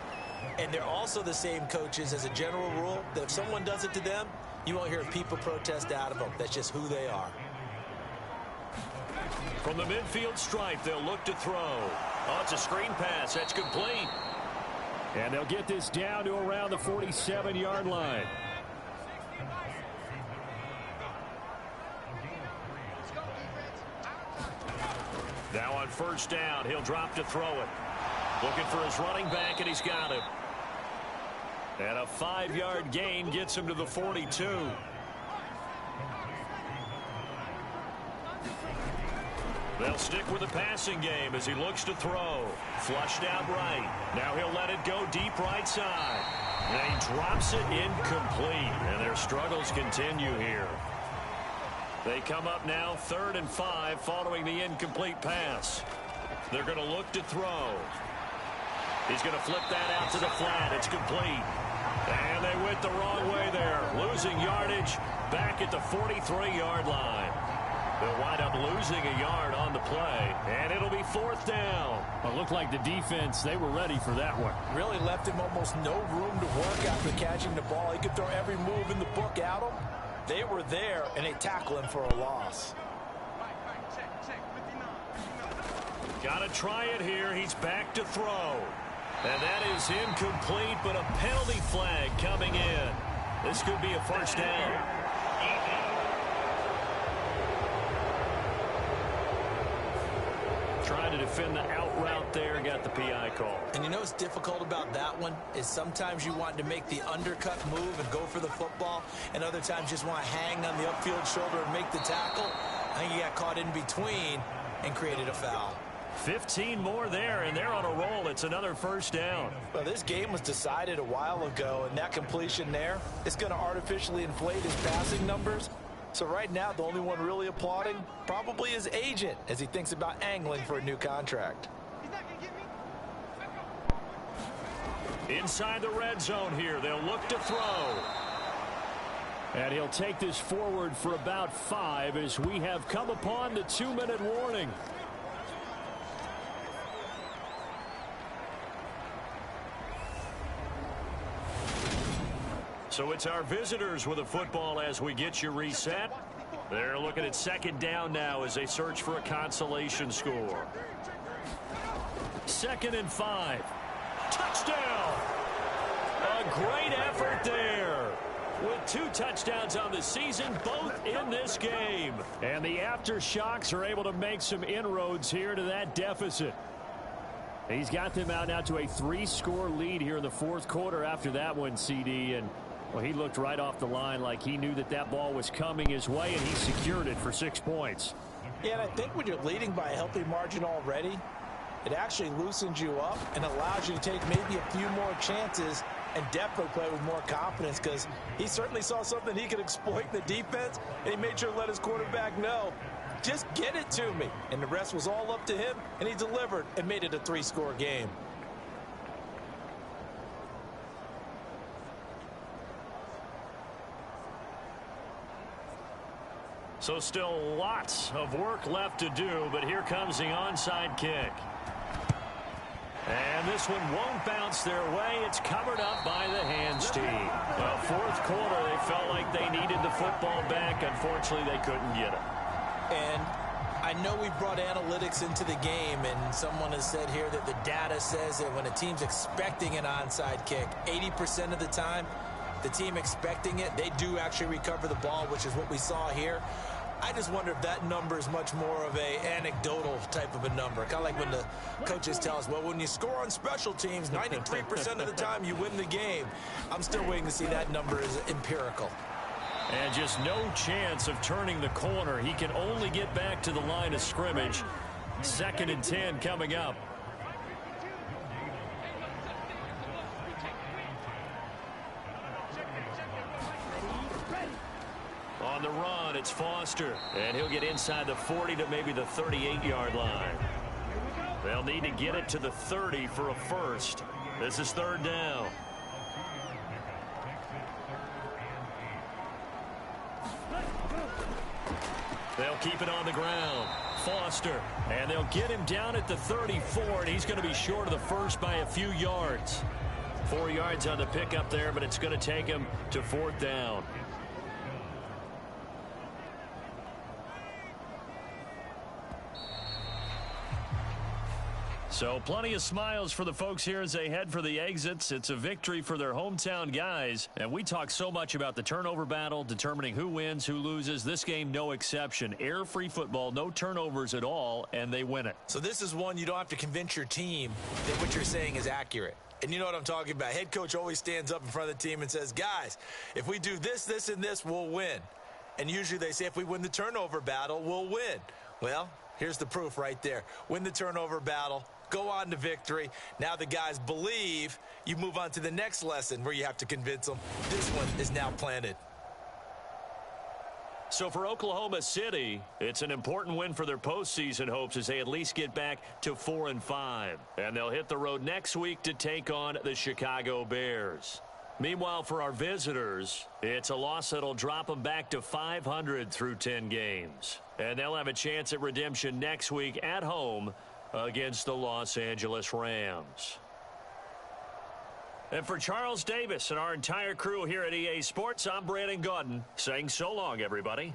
And they're also the same coaches as a general rule that if someone does it to them, you won't hear people protest out of them. That's just who they are. From the midfield stripe, they'll look to throw. Oh, it's a screen pass. That's complete. And they'll get this down to around the 47-yard line. Now on first down, he'll drop to throw it. Looking for his running back, and he's got him. And a 5-yard gain gets him to the 42. They'll stick with the passing game as he looks to throw. Flushed out right. Now he'll let it go deep right side. And he drops it incomplete. And their struggles continue here. They come up now 3rd and 5 following the incomplete pass. They're going to look to throw. He's going to flip that out to the flat. It's complete. And they went the wrong way there. Losing yardage back at the 43-yard line. They'll wind up losing a yard on the play, and it'll be 4th down. It looked like the defense, they were ready for that one. Really left him almost no room to work after catching the ball. He could throw every move in the book at him. They were there, and they tackled him for a loss. Got to try it here. He's back to throw. And that is incomplete, but a penalty flag coming in. This could be a 1st down. Trying to defend the out route there, got the PI call. And you know what's difficult about that one is sometimes you want to make the undercut move and go for the football, and other times just want to hang on the upfield shoulder and make the tackle. I think he got caught in between and created a foul. 15 more there, and they're on a roll. It's another 1st down. Well, this game was decided a while ago, and that completion there is going to artificially inflate his passing numbers. So right now, the only one really applauding probably his agent as he thinks about angling for a new contract. Inside the red zone here, they'll look to throw. And he'll take this forward for about 5 as we have come upon the 2-minute warning. So it's our visitors with a football as we get you reset. They're looking at 2nd down now as they search for a consolation score. 2nd and 5. Touchdown! A great effort there. With 2 touchdowns on the season, both in this game. And the aftershocks are able to make some inroads here to that deficit. He's got them out now to a 3-score lead here in the 4th quarter after that one, CD. And well, he looked right off the line like he knew that that ball was coming his way, and he secured it for 6 points. Yeah, and I think when you're leading by a healthy margin already, it actually loosens you up and allows you to take maybe a few more chances and definitely play with more confidence, because he certainly saw something he could exploit in the defense, and he made sure to let his quarterback know, just get it to me. And the rest was all up to him, and he delivered and made it a 3-score game. So still lots of work left to do, but here comes the onside kick. And this one won't bounce their way. It's covered up by the hands team. Well, 4th quarter, they felt like they needed the football back. Unfortunately, they couldn't get it. And I know we brought analytics into the game, and someone has said here that the data says that when a team's expecting an onside kick, 80% of the time, the team expecting it, they do actually recover the ball, which is what we saw here. I just wonder if that number is much more of a anecdotal type of a number. Kind of like when the coaches tell us, well, when you score on special teams, 93% of the time you win the game. I'm still waiting to see that number is empirical. And just no chance of turning the corner. He can only get back to the line of scrimmage. 2nd and 10 coming up. On the run, it's Foster. And he'll get inside the 40 to maybe the 38-yard line. They'll need to get it to the 30 for a 1st. This is 3rd down. They'll keep it on the ground. Foster. And they'll get him down at the 34, and he's going to be short of the first by a few yards. 4 yards on the pickup there, but it's going to take him to 4th down. So plenty of smiles for the folks here as they head for the exits. It's a victory for their hometown guys. And we talk so much about the turnover battle, determining who wins, who loses. This game, no exception. Air-free football, no turnovers at all, and they win it. So this is one you don't have to convince your team that what you're saying is accurate. And you know what I'm talking about. Head coach always stands up in front of the team and says, guys, if we do this, this, and this, we'll win. And usually they say if we win the turnover battle, we'll win. Well, here's the proof right there. Win the turnover battle. Go on to victory. Now the guys believe. You move on to the next lesson where you have to convince them. This one is now planted. So for Oklahoma City, it's an important win for their postseason hopes as they at least get back to 4-5. And they'll hit the road next week to take on the Chicago Bears. Meanwhile, for our visitors, it's a loss that'll drop them back to 500 through 10 games. And they'll have a chance at redemption next week at home against the Los Angeles Rams. And for Charles Davis and our entire crew here at EA Sports, I'm Brandon Gaudin saying so long, everybody.